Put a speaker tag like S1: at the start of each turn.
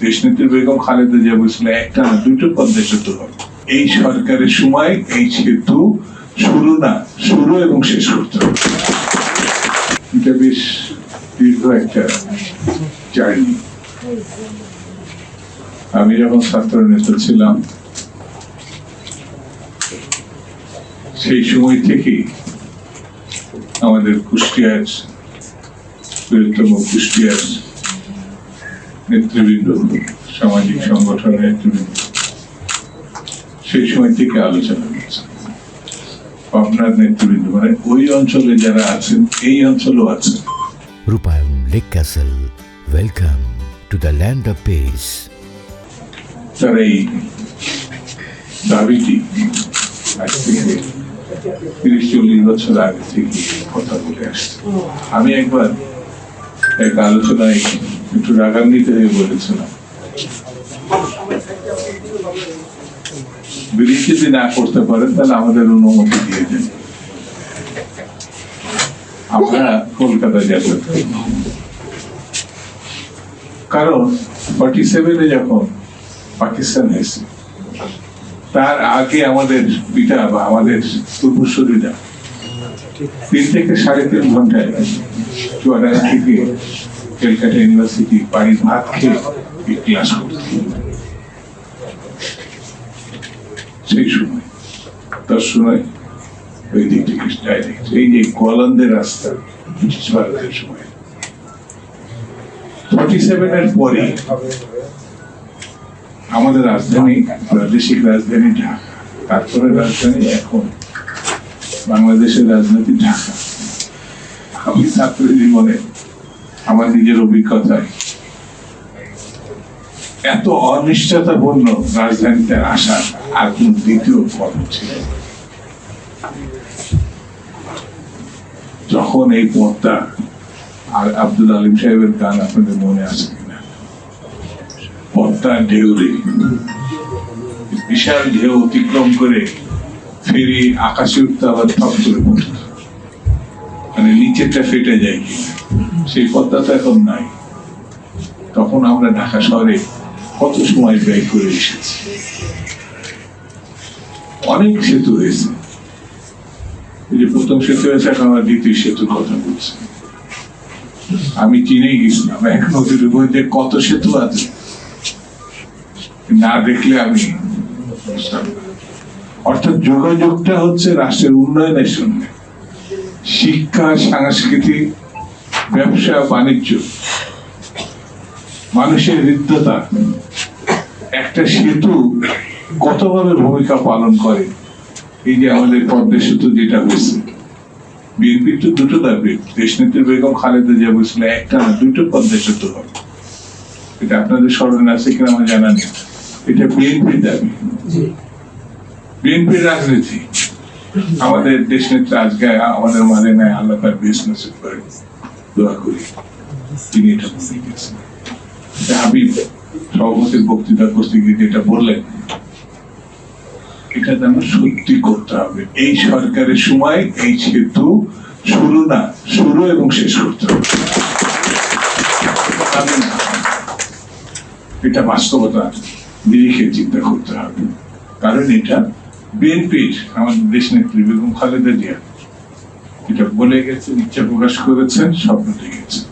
S1: দেশনেত্রী বেগম খালেদা জিয়া বলেছিল একটা না দুটো পদ্মা সেতু হবে। এই সরকারের সময় এই সেতু শুরু এবং শেষ করতে হবে। এটা বেশ দীর্ঘ একটা জার্নি। আমি যখন ছাত্র নেতা ছিলাম সেই সময় থেকেই আমাদের কুষ্টিয়ার বৃহত্তম কুষ্টিয়ার নেতৃবৃন্দ, সামাজিক সংগঠনের নেতৃবৃন্দ সেই সময় থেকে আলোচনা করছে। আপনার নেতৃবৃন্দ মানে ওই অঞ্চলে যারা আছেন, এই অঞ্চলেও আছেন।
S2: রূপায়ণ lake castle, welcome to the land of piece.
S1: তার এই দাবিটি আজ থেকে ৩০-৪০ বছর আগে থেকে কথা বলে আসছে। আমি একবার এক আলোচনায় একটু রাগান্বিত হয়ে বলেছিলাম, ব্রিজ যদি না করতে পারেন তাহলে আমাদের অনুমতি দিয়ে দেন, আমরা কলকাতায় যাব। কারণ 47-এ যখন পাকিস্তান হয়েছে তার আগে আমাদের পিতা বা আমাদের পূর্বসূরীরা 3 থেকে 3.5 ঘন্টায় চুয়াডাঙ্গা থেকে ক্যালকাটা ইউনিভার্সিটি বাড়ির ভাত খেয়ে ক্লাস করত। সেই সময় তার সময় ওই দিক থেকে ডাইরেক্ট এই যে গোয়ালন্দের রাস্তা ব্রিটিশ ভারতের সময় 47-এর পরে আমাদের রাজধানী, প্রাদেশিক রাজধানী ঢাকা, তারপরে রাজধানী এখন বাংলাদেশের রাজধানী ঢাকা। আমি ছাত্র জীবনে আমার নিজের অভিজ্ঞতায় এত অনিশ্চয়তাপূর্ণ রাজধানীতে আসার আর কোন দ্বিতীয় পর্ব ছিল। যখন এই পথটা, আর আব্দুল আলিম সাহেবের গান আপনাদের মনে আছে কিনা, পথটা ঢেউরে বিশাল ঢেউ অতিক্রম করে ফেরি আকাশে উঠতে আবার থপ করে পড়ত, মানে নিচেরটা ফেটে যায় কিনা, সেই পথটা তো এখন নাই। তখন আমরা ঢাকা শহরে কত সময় ব্যয় করে এসেছি। অনেক সেতু হয়েছে, এই যে প্রথম সেতু হয়েছে, এখন আমরা দ্বিতীয় সেতুর কথা বলছি। আমি চিনেই গেছিলাম এক নদীর উপর যে কত সেতু আছে, না দেখলে আমি বুঝতাম না। অর্থাৎ যোগাযোগটা হচ্ছে রাষ্ট্রের উন্নয়নের সঙ্গে, শিক্ষা, সংস্কৃতি, ব্যবসা, বাণিজ্য, মানুষের হৃদ্যতা। একটা সেতু কতভাবে ভূমিকা পালন করে। এই যে আমাদের পদ্মা সেতু যেটা হয়েছে, বিএনপির তো দুটো দাবি। দেশনেত্রী বেগম খালেদা জিয়া বলেছিল একটা না দুটো পদ্মা সেতু হবে। এটা আপনাদের স্মরণে আছে কিনা আমার জানা নেই। এটা বিএনপির দাবি, বিএনপির রাজনীতি। আমাদের দেশনেত্রী আজকে আমাদের মাঝে নেয়, আল্লাহ তার বিজনেস করে দোয়া করি তিনি এটা বলে গেছেন। হাবিব সভাপতির বক্তৃতা করতে গিয়ে যেটা বললেন, এটা যেন সত্যি করতে হবে। এই সরকারের সময় এই সেতু শুরু এবং শেষ করতে হবে। এটা বাস্তবতা নিরিখে চিন্তা করতে হবে। কারণ এটা বিএনপির, আমাদের দেশনেত্রী বেগম খালেদা জিয়া এটা বলে গেছেন, ইচ্ছা প্রকাশ করেছেন, স্বপ্ন দেখেছেন।